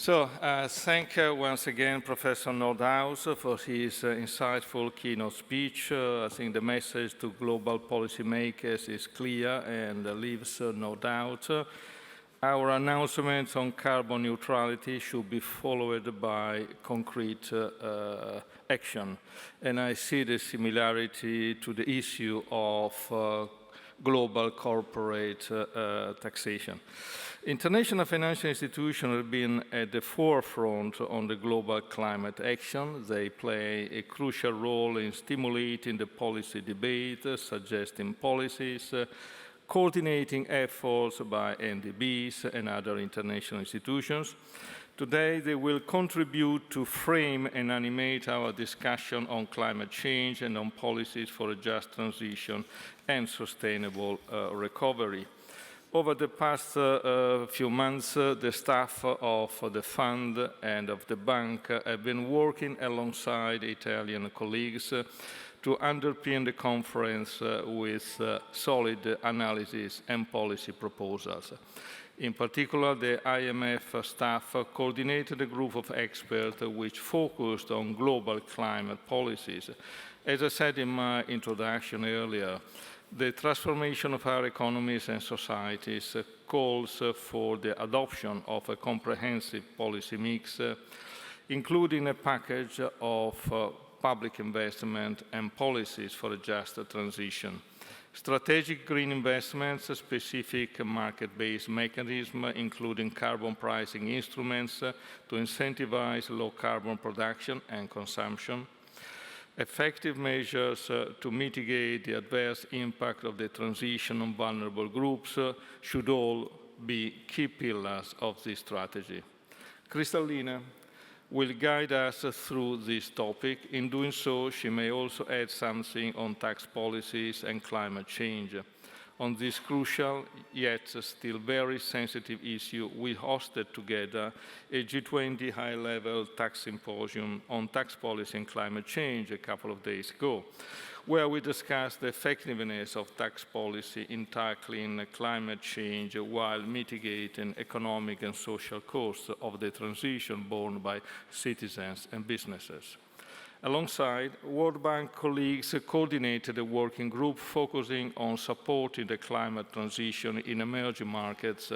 Thank once again Professor Nordhaus for his insightful keynote speech. I think the message to global policymakers is clear and leaves no doubt. Our announcements on carbon neutrality should be followed by concrete action. And I see the similarity to the issue of global corporate taxation. International financial institutions have been at the forefront on the global climate action. They play a crucial role in stimulating the policy debate, suggesting policies, coordinating efforts by EMDEs and other international institutions. Today, they will contribute to frame and animate our discussion on climate change and on policies for a just transition and sustainable recovery. Over the past few months, the staff of the fund and of the bank have been working alongside Italian colleagues to underpin the conference with solid analysis and policy proposals. In particular, the IMF staff coordinated a group of experts which focused on global climate policies. As I said in my introduction earlier, the transformation of our economies and societies calls for the adoption of a comprehensive policy mix, including a package of public investment and policies for a just transition. Strategic green investments, specific market-based mechanisms, including carbon pricing instruments to incentivize low-carbon production and consumption, effective measures to mitigate the adverse impact of the transition on vulnerable groups should all be key pillars of this strategy. Kristalina will guide us through this topic. In doing so, she may also add something on tax policies and climate change. On this crucial, yet still very sensitive issue, we hosted together a G20 high-level tax symposium on tax policy and climate change a couple of days ago, where we discussed the effectiveness of tax policy in tackling climate change while mitigating economic and social costs of the transition borne by citizens and businesses. Alongside, World Bank colleagues coordinated a working group focusing on supporting the climate transition in emerging markets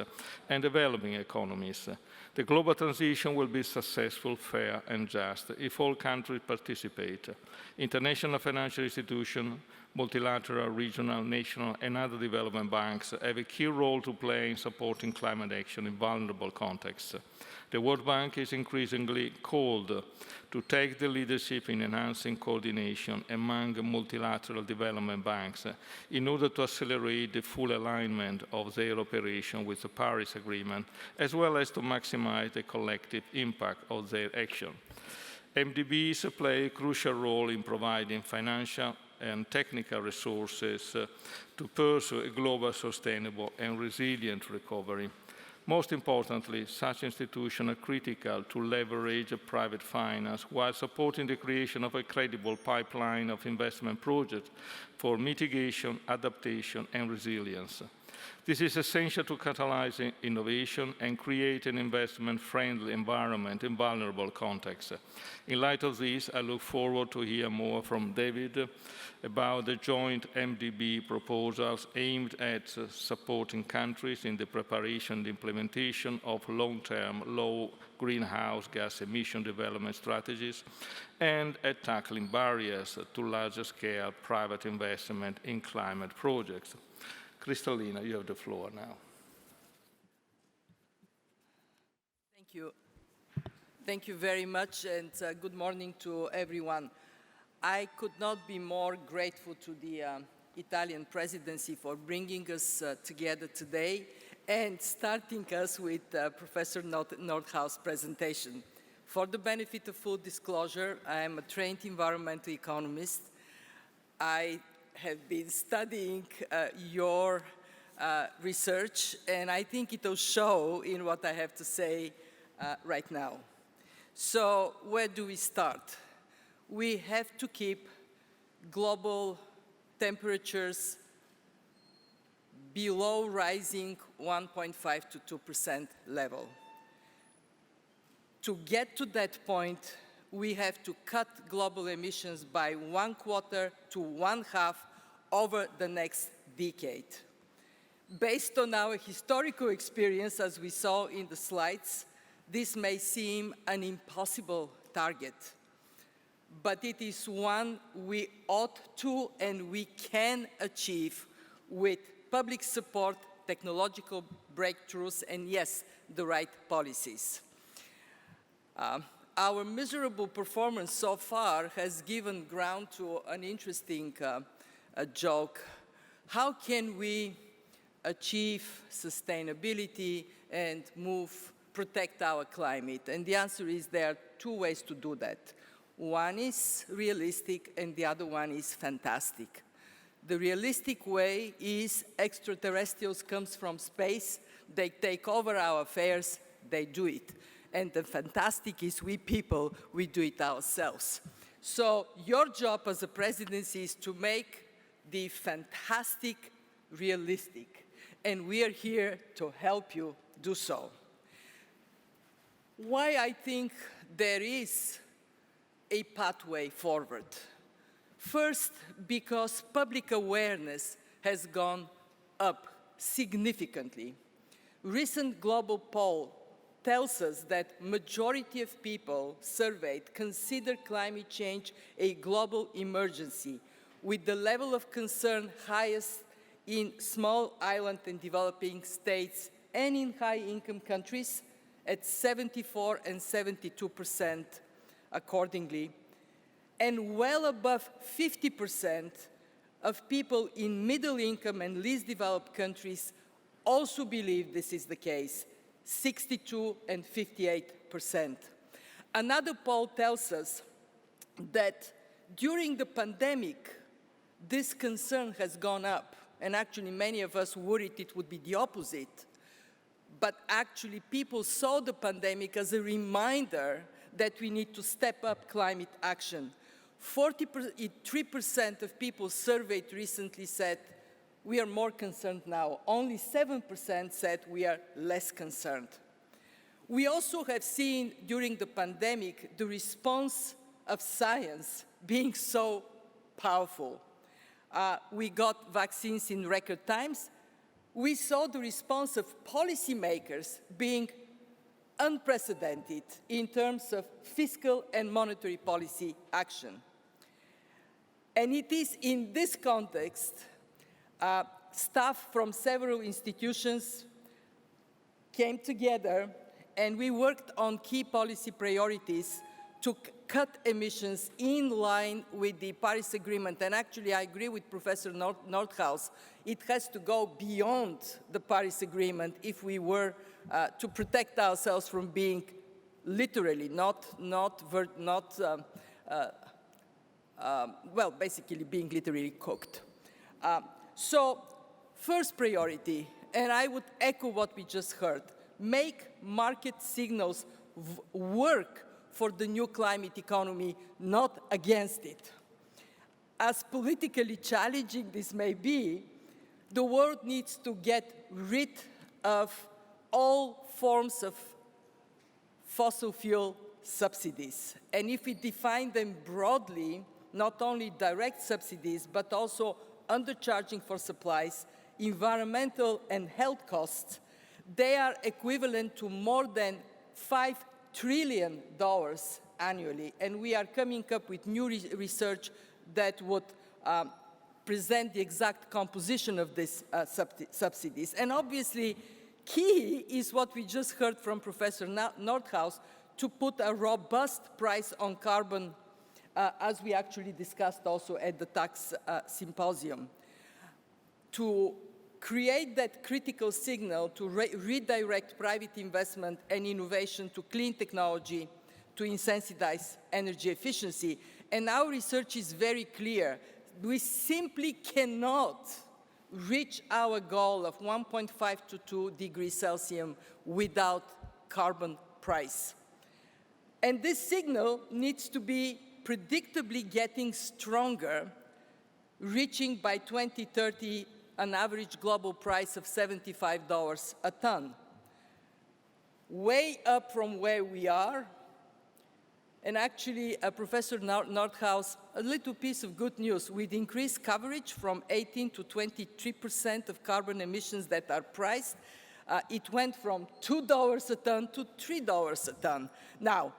and developing economies. The global transition will be successful, fair, and just if all countries participate. International financial institutions, multilateral, regional, national, and other development banks have a key role to play in supporting climate action in vulnerable contexts. The World Bank is increasingly called to take the leadership in enhancing coordination among multilateral development banks in order to accelerate the full alignment of their operation with the Paris Agreement, as well as to maximize the collective impact of their action. MDBs play a crucial role in providing financial and technical resources to pursue a global, sustainable, and resilient recovery. Most importantly, such institutions are critical to leverage private finance while supporting the creation of a credible pipeline of investment projects for mitigation, adaptation, and resilience. This is essential to catalyze innovation and create an investment-friendly environment in vulnerable contexts. In light of this, I look forward to hear more from David about the joint MDB proposals aimed at supporting countries in the preparation and implementation of long-term, low greenhouse gas emission development strategies and at tackling barriers to larger-scale private investment in climate projects. Kristalina, you have the floor now. Thank you. Thank you very much, and good morning to everyone. I could not be more grateful to the Italian presidency for bringing us together today and starting us with Professor Nordhaus' presentation. For the benefit of full disclosure, I am a trained environmental economist. I have been studying your research, and I think it will show in what I have to say right now. So where do we start? We have to keep global temperatures below rising 1.5 to 2% level. To get to that point, we have to cut global emissions by 1/4 to 1/2 over the next decade. Based on our historical experience, as we saw in the slides, this may seem an impossible target, but it is one we ought to and we can achieve with public support, technological breakthroughs, and yes, the right policies. Our miserable performance so far has given ground to an interesting joke. How can we achieve sustainability and protect our climate? And the answer is there are two ways to do that. One is realistic and the other one is fantastic. The realistic way is extraterrestrials come from space, they take over our affairs, they do it. And the fantastic is we people, we do it ourselves. So your job as a presidency is to make the fantastic realistic. And we are here to help you do so. Why I think there is a pathway forward. First, because public awareness has gone up significantly. Recent global poll tells us that majority of people surveyed consider climate change a global emergency, with the level of concern highest in small island and developing states and in high-income countries at 74% and 72% accordingly, and well above 50% of people in middle-income and least developed countries also believe this is the case, 62% and 58%. Another poll tells us that during the pandemic, this concern has gone up, and actually many of us worried it would be the opposite. But actually people saw the pandemic as a reminder that we need to step up climate action. 43% of people surveyed recently said, we are more concerned now. Only 7% said we are less concerned. We also have seen during the pandemic the response of science being so powerful. We got vaccines in record times. We saw the response of policymakers being unprecedented in terms of fiscal and monetary policy action. And it is in this context staff from several institutions came together and we worked on key policy priorities to cut emissions in line with the Paris Agreement. And actually, I agree with Professor Nordhaus. It has to go beyond the Paris Agreement if we were to protect ourselves from being literally, basically being literally cooked. So, first priority, and I would echo what we just heard, make market signals work for the new climate economy, not against it. As politically challenging this may be, the world needs to get rid of all forms of fossil fuel subsidies. And if we define them broadly, not only direct subsidies, but also undercharging for supplies, environmental and health costs, they are equivalent to more than $5 trillion annually. And we are coming up with new research that would present the exact composition of these subsidies. And obviously, key is what we just heard from Professor Nordhaus, to put a robust price on carbon, as we actually discussed also at the tax symposium. To create that critical signal to redirect private investment and innovation to clean technology, to incentivize energy efficiency. And our research is very clear. We simply cannot reach our goal of 1.5 to 2 degrees Celsius without carbon price. And this signal needs to be predictably getting stronger, reaching by 2030 an average global price of $75 a ton. way up from where we are. And actually, Professor Nordhaus, a little piece of good news. With increased coverage from 18 to 23% of carbon emissions that are priced, it went from $2 a ton to $3 a ton. Now,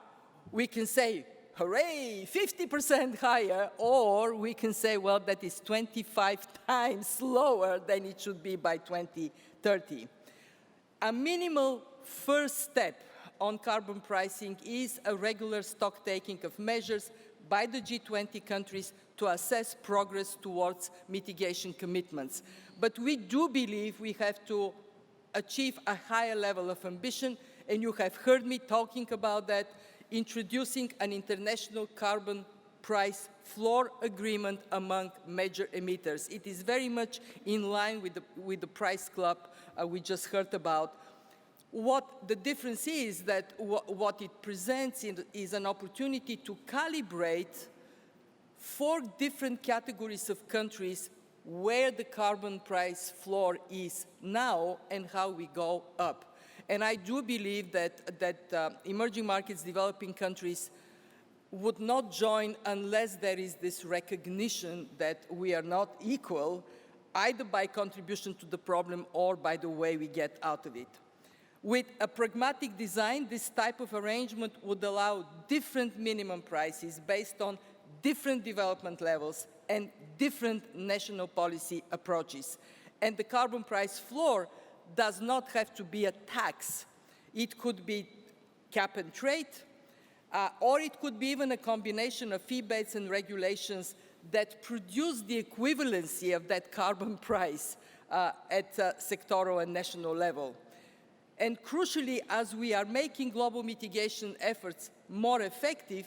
we can say, hooray, 50% higher, or we can say, well, that is 25 times lower than it should be by 2030. A minimal first step on carbon pricing is a regular stock-taking of measures by the G20 countries to assess progress towards mitigation commitments. But we do believe we have to achieve a higher level of ambition, and you have heard me talking about that, introducing an international carbon price floor agreement among major emitters. It is very much in line with the price club we just heard about. What the difference is that what it presents is an opportunity to calibrate 4 different categories of countries where the carbon price floor is now and how we go up. And I do believe that emerging markets, developing countries would not join unless there is this recognition that we are not equal, either by contribution to the problem or by the way we get out of it. With a pragmatic design, this type of arrangement would allow different minimum prices based on different development levels and different national policy approaches. And the carbon price floor does not have to be a tax. It could be cap and trade, or it could be even a combination of fee-based and regulations that produce the equivalency of that carbon price at sectoral and national level. And crucially, as we are making global mitigation efforts more effective,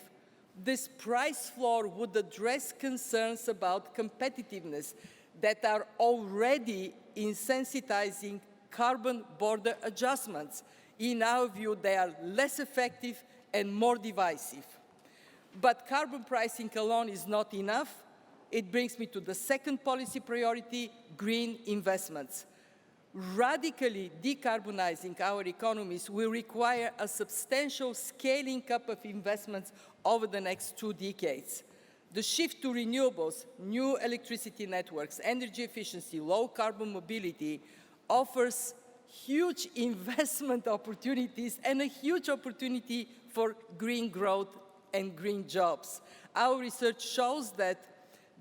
this price floor would address concerns about competitiveness that are already insensitizing carbon border adjustments. In our view, they are less effective and more divisive. But carbon pricing alone is not enough. It brings me to the second policy priority, green investments. Radically decarbonizing our economies will require a substantial scaling up of investments over the next 2 decades. The shift to renewables, new electricity networks, energy efficiency, low carbon mobility offers huge investment opportunities and a huge opportunity for green growth and green jobs. Our research shows that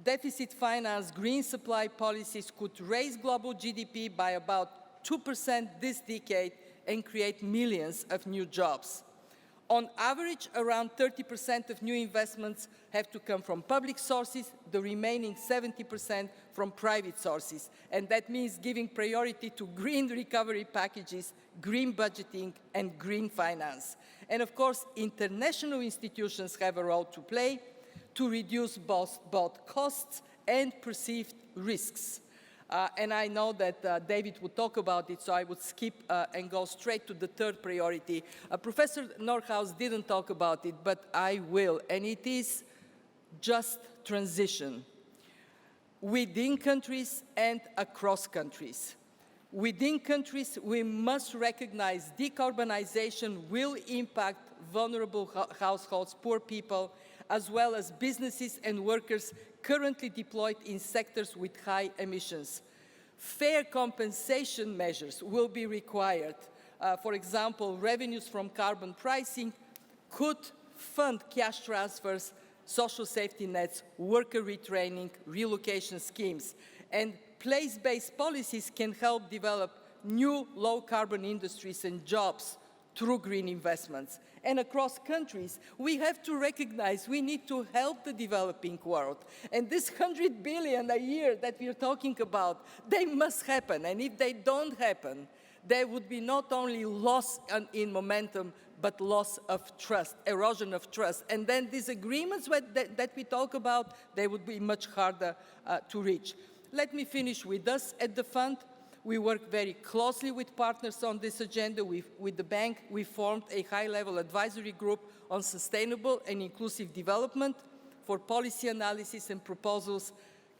deficit finance green supply policies could raise global GDP by about 2% this decade and create millions of new jobs. On average, around 30% of new investments have to come from public sources, the remaining 70% from private sources. And that means giving priority to green recovery packages, green budgeting, and green finance. And of course, international institutions have a role to play to reduce both costs and perceived risks. And I know that David would talk about it, so I would skip and go straight to the third priority. Professor Nordhaus didn't talk about it, but I will, and it is just transition within countries and across countries. Within countries, we must recognize decarbonization will impact vulnerable households, poor people, as well as businesses and workers currently deployed in sectors with high emissions. Fair compensation measures will be required. For example, revenues from carbon pricing could fund cash transfers, social safety nets, worker retraining, relocation schemes. And place-based policies can help develop new low-carbon industries and jobs through green investments. And across countries, we have to recognize we need to help the developing world. And this 100 billion a year that we're talking about, they must happen. And if they don't happen, there would be not only loss in momentum, but loss of trust, erosion of trust. And then these agreements that we talk about, they would be much harder to reach. Let me finish with us at the fund. We work very closely with partners on this agenda. With the bank, we formed a high-level advisory group on sustainable and inclusive development for policy analysis and proposals,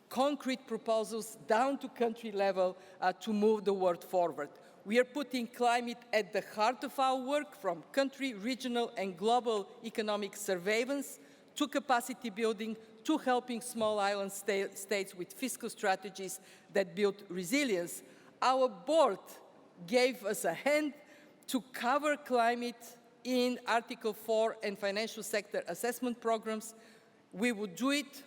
concrete proposals down to country level to move the world forward. We are putting climate at the heart of our work, from country, regional, and global economic surveillance to capacity building to helping small island states with fiscal strategies that build resilience. Our board gave us a hand to cover climate in Article 4 and financial sector assessment programs. We would do it,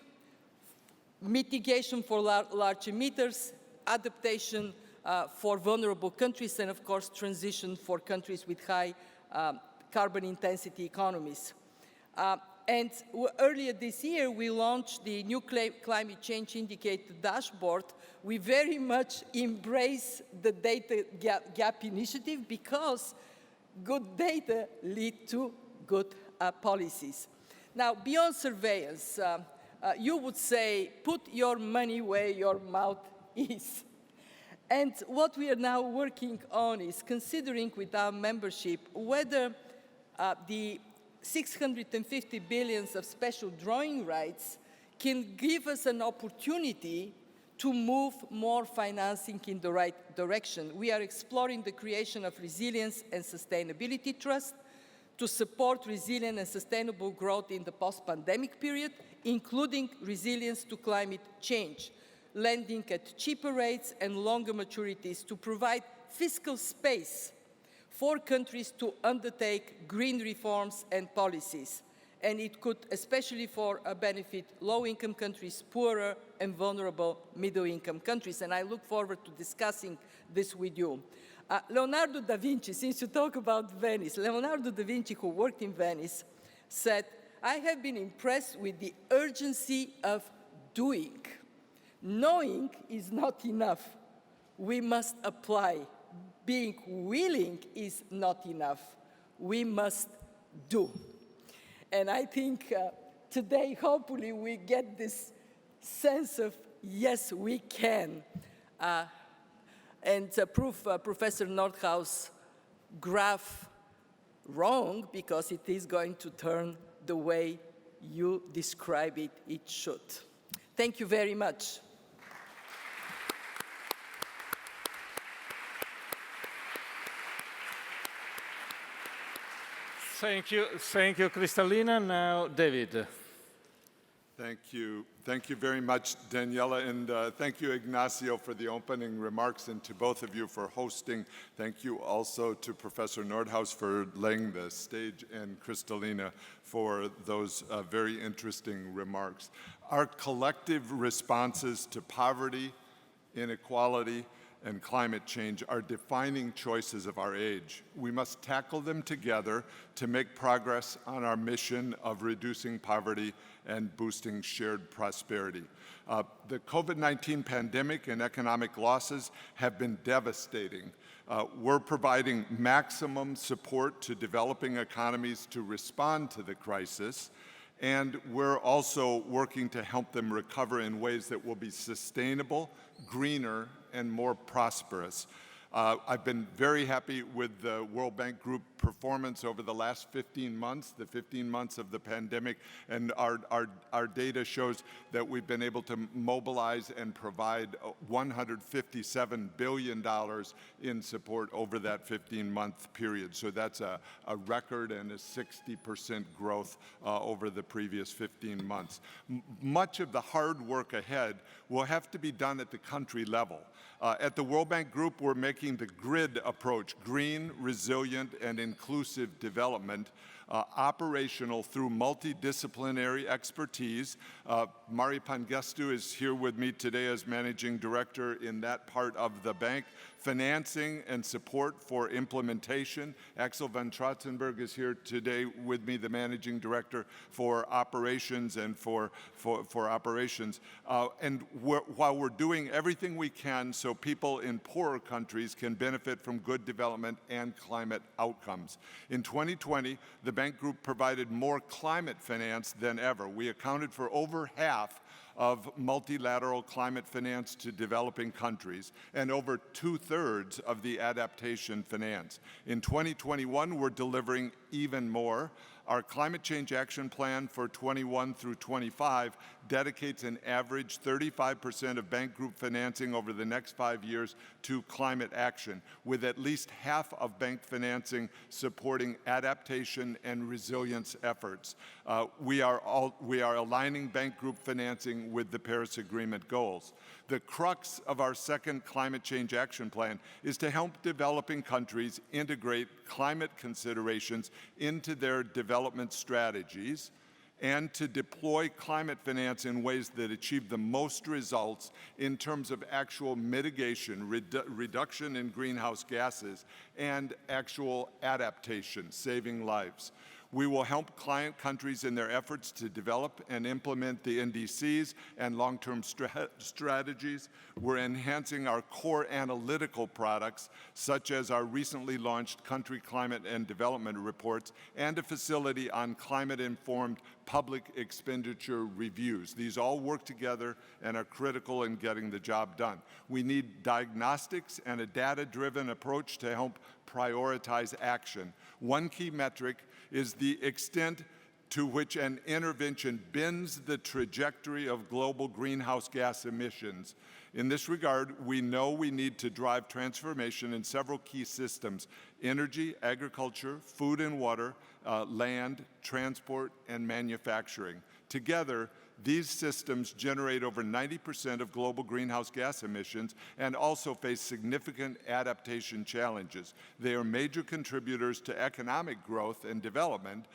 mitigation for large emitters, adaptation for vulnerable countries, and of course transition for countries with high carbon intensity economies. And earlier this year, we launched the new climate change indicator dashboard. We very much embrace the data gap initiative because good data lead to good policies. Now, beyond surveillance, you would say, put your money where your mouth is. And what we are now working on is considering with our membership whether the 650 billion of special drawing rights can give us an opportunity to move more financing in the right direction. We are exploring the creation of resilience and sustainability trust to support resilient and sustainable growth in the post-pandemic period, including resilience to climate change, lending at cheaper rates and longer maturities to provide fiscal space for countries to undertake green reforms and policies. And it could, especially for benefit low-income countries, poorer and vulnerable middle-income countries. And I look forward to discussing this with you. Leonardo da Vinci, since you talk about Venice, Leonardo da Vinci, who worked in Venice, said, "I have been impressed with the urgency of doing. Knowing is not enough. We must apply. Being willing is not enough. We must do." And I think today, hopefully, we get this sense of, yes, we can. And prove Professor Nordhaus' graph wrong, because it is going to turn the way you describe it, it should. Thank you very much. Thank you, Kristalina. Now, David. Thank you very much, Daniela, and thank you, Ignacio, for the opening remarks, and to both of you for hosting. Thank you also to Professor Nordhaus for laying the stage, and Kristalina for those very interesting remarks. Our collective responses to poverty, inequality, and climate change are defining choices of our age. We must tackle them together to make progress on our mission of reducing poverty and boosting shared prosperity. The COVID-19 pandemic and economic losses have been devastating. We're providing maximum support to developing economies to respond to the crisis, and we're also working to help them recover in ways that will be sustainable, greener, and more prosperous. I've been very happy with the World Bank Group performance over the last 15 months, the 15 months of the pandemic, and our data shows that we've been able to mobilize and provide $157 billion in support over that 15-month period. So that's a record and a 60% growth over the previous 15 months. Much of the hard work ahead will have to be done at the country level. At the World Bank Group, we're making the GRID approach, green, resilient, and inclusive development, operational through multidisciplinary expertise. Mari Pangestu is here with me today as Managing Director in that part of the bank. Financing and support for implementation. Axel van Trotzenberg is here today with me, the Managing Director for operations and for operations. And while we're doing everything we can so people in poorer countries can benefit from good development and climate outcomes. In 2020, the bank group provided more climate finance than ever. We accounted for over half of multilateral climate finance to developing countries, and over 2/3 of the adaptation finance. In 2021, we're delivering even more. Our Climate Change Action Plan for 21 through 25 dedicates an average 35% of bank group financing over the next 5 years to climate action, with at least half of bank financing supporting adaptation and resilience efforts. We are aligning bank group financing with the Paris Agreement goals. The crux of our second Climate Change Action Plan is to help developing countries integrate climate considerations into their development strategies and to deploy climate finance in ways that achieve the most results in terms of actual mitigation, reduction in greenhouse gases, and actual adaptation, saving lives. We will help client countries in their efforts to develop and implement the NDCs and long-term strategies. We're enhancing our core analytical products, such as our recently launched Country Climate and Development Reports and a facility on climate-informed public expenditure reviews. These all work together and are critical in getting the job done. We need diagnostics and a data-driven approach to help prioritize action. One key metric is the extent to which an intervention bends the trajectory of global greenhouse gas emissions. In this regard, we know we need to drive transformation in several key systems: energy, agriculture, food and water, land, transport, and manufacturing. Together, these systems generate over 90% of global greenhouse gas emissions and also face significant adaptation challenges. They are major contributors to economic growth and development,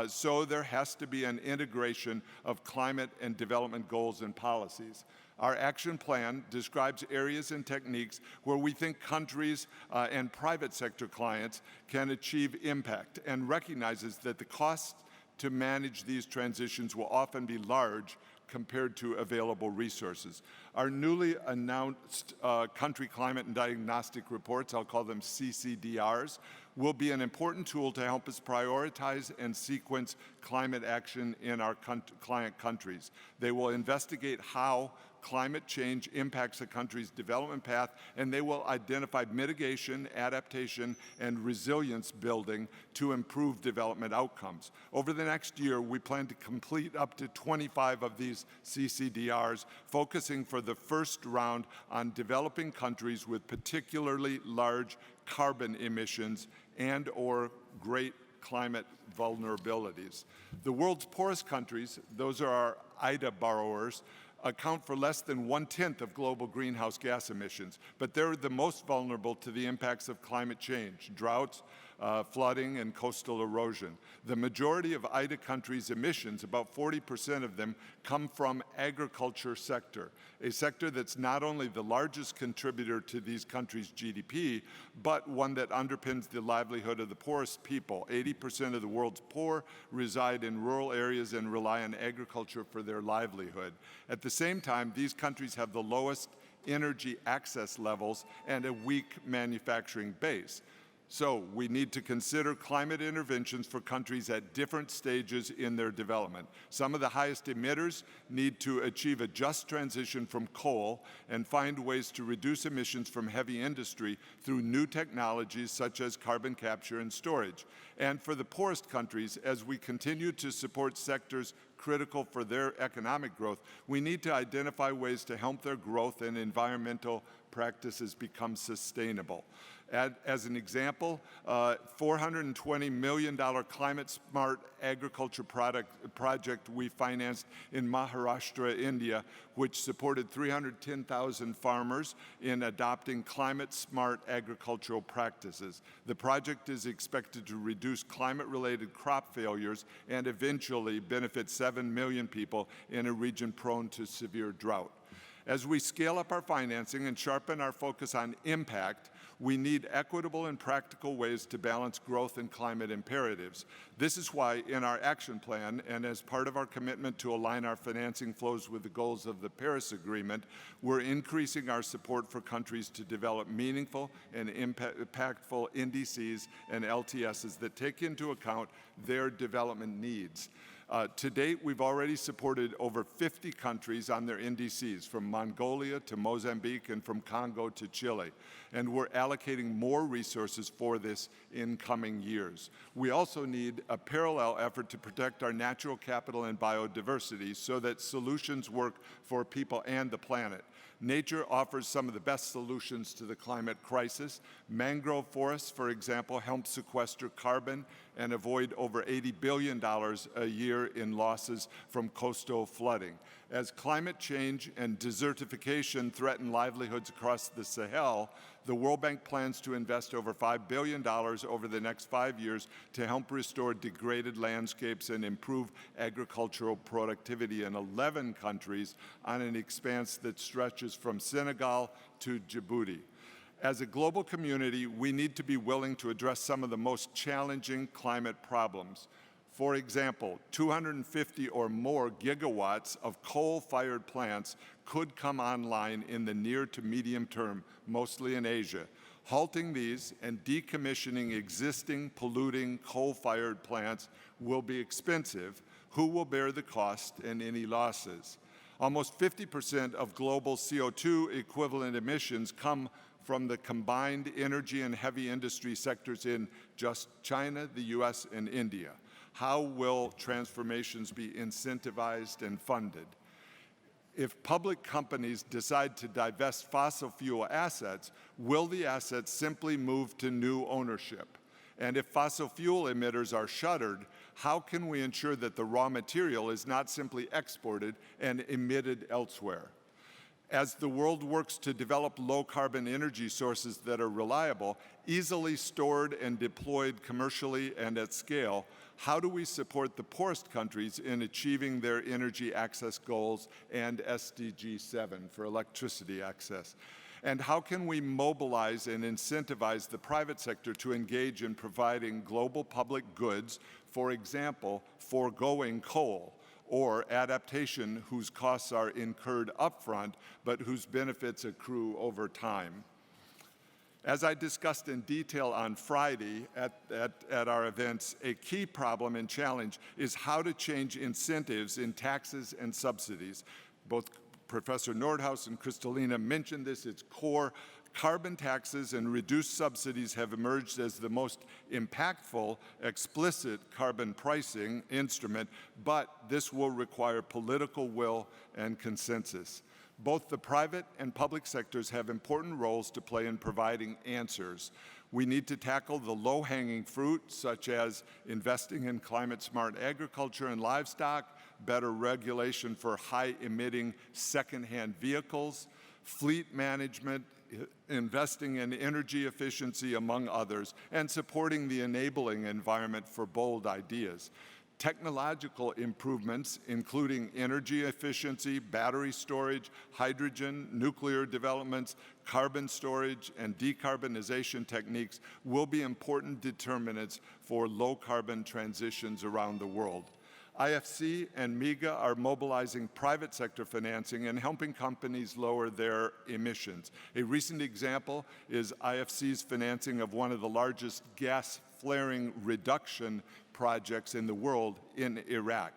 so there has to be an integration of climate and development goals and policies. Our action plan describes areas and techniques where we think countries and private sector clients can achieve impact and recognizes that the cost to manage these transitions will often be large compared to available resources. Our newly announced Country Climate and Diagnostic Reports, I'll call them CCDRs, will be an important tool to help us prioritize and sequence climate action in our client countries. They will investigate how climate change impacts a country's development path, and they will identify mitigation, adaptation, and resilience building to improve development outcomes. Over the next year, we plan to complete up to 25 of these CCDRs, focusing for the first round on developing countries with particularly large carbon emissions and/or great climate vulnerabilities. The world's poorest countries, those are our IDA borrowers, account for less than 1/10 of global greenhouse gas emissions, but they're the most vulnerable to the impacts of climate change, droughts, flooding, and coastal erosion. The majority of IDA countries' emissions, about 40% of them, come from agriculture sector, a sector that's not only the largest contributor to these countries' GDP, but one that underpins the livelihood of the poorest people. 80% of the world's poor reside in rural areas and rely on agriculture for their livelihood. At the same time, these countries have the lowest energy access levels and a weak manufacturing base. So we need to consider climate interventions for countries at different stages in their development. Some of the highest emitters need to achieve a just transition from coal and find ways to reduce emissions from heavy industry through new technologies such as carbon capture and storage. And for the poorest countries, as we continue to support sectors critical for their economic growth, we need to identify ways to help their growth and environmental practices become sustainable. As an example, $420 million climate-smart agriculture project we financed in Maharashtra, India, which supported 310,000 farmers in adopting climate-smart agricultural practices. The project is expected to reduce climate-related crop failures and eventually benefit 7 million people in a region prone to severe drought. As we scale up our financing and sharpen our focus on impact, we need equitable and practical ways to balance growth and climate imperatives. This is why in our action plan and as part of our commitment to align our financing flows with the goals of the Paris Agreement, we're increasing our support for countries to develop meaningful and impactful NDCs and LTSs that take into account their development needs. To date, we've already supported over 50 countries on their NDCs, from Mongolia to Mozambique and from Congo to Chile. And we're allocating more resources for this in coming years. We also need a parallel effort to protect our natural capital and biodiversity so that solutions work for people and the planet. Nature offers some of the best solutions to the climate crisis. Mangrove forests, for example, help sequester carbon and avoid over $80 billion a year in losses from coastal flooding. As climate change and desertification threaten livelihoods across the Sahel, the World Bank plans to invest over $5 billion over the next 5 years to help restore degraded landscapes and improve agricultural productivity in 11 countries on an expanse that stretches from Senegal to Djibouti. As a global community, we need to be willing to address some of the most challenging climate problems. For example, 250 or more gigawatts of coal-fired plants could come online in the near to medium term, mostly in Asia. Halting these and decommissioning existing polluting coal-fired plants will be expensive. Who will bear the cost and any losses? Almost 50% of global CO2 equivalent emissions come from the combined energy and heavy industry sectors in just China, the US, and India. How will transformations be incentivized and funded? If public companies decide to divest fossil fuel assets, will the assets simply move to new ownership? And if fossil fuel emitters are shuttered, how can we ensure that the raw material is not simply exported and emitted elsewhere? As the world works to develop low-carbon energy sources that are reliable, easily stored and deployed commercially and at scale, how do we support the poorest countries in achieving their energy access goals and SDG 7 for electricity access? And how can we mobilize and incentivize the private sector to engage in providing global public goods, for example, foregoing coal, or adaptation whose costs are incurred upfront, but whose benefits accrue over time? As I discussed in detail on Friday at our events, a key problem and challenge is how to change incentives in taxes and subsidies. Both Professor Nordhaus and Kristalina mentioned this. It's core. Carbon taxes and reduced subsidies have emerged as the most impactful explicit carbon pricing instrument, but this will require political will and consensus. Both the private and public sectors have important roles to play in providing answers. We need to tackle the low-hanging fruit, such as investing in climate-smart agriculture and livestock, better regulation for high-emitting second-hand vehicles, fleet management, investing in energy efficiency, among others, and supporting the enabling environment for bold ideas. Technological improvements, including energy efficiency, battery storage, hydrogen, nuclear developments, carbon storage, and decarbonization techniques will be important determinants for low-carbon transitions around the world. IFC and MEGA are mobilizing private sector financing and helping companies lower their emissions. A recent example is IFC's financing of one of the largest gas flaring reduction projects in the world in Iraq,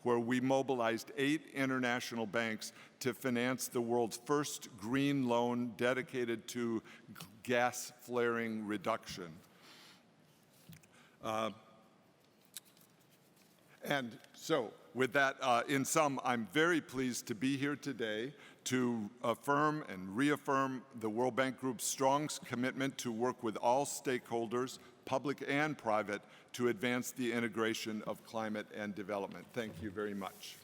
where we mobilized 8 international banks to finance the world's first green loan dedicated to gas flaring reduction. And so, with that, in sum, I'm very pleased to be here today to affirm and reaffirm the World Bank Group's strong commitment to work with all stakeholders, public and private, to advance the integration of climate and development. Thank you very much.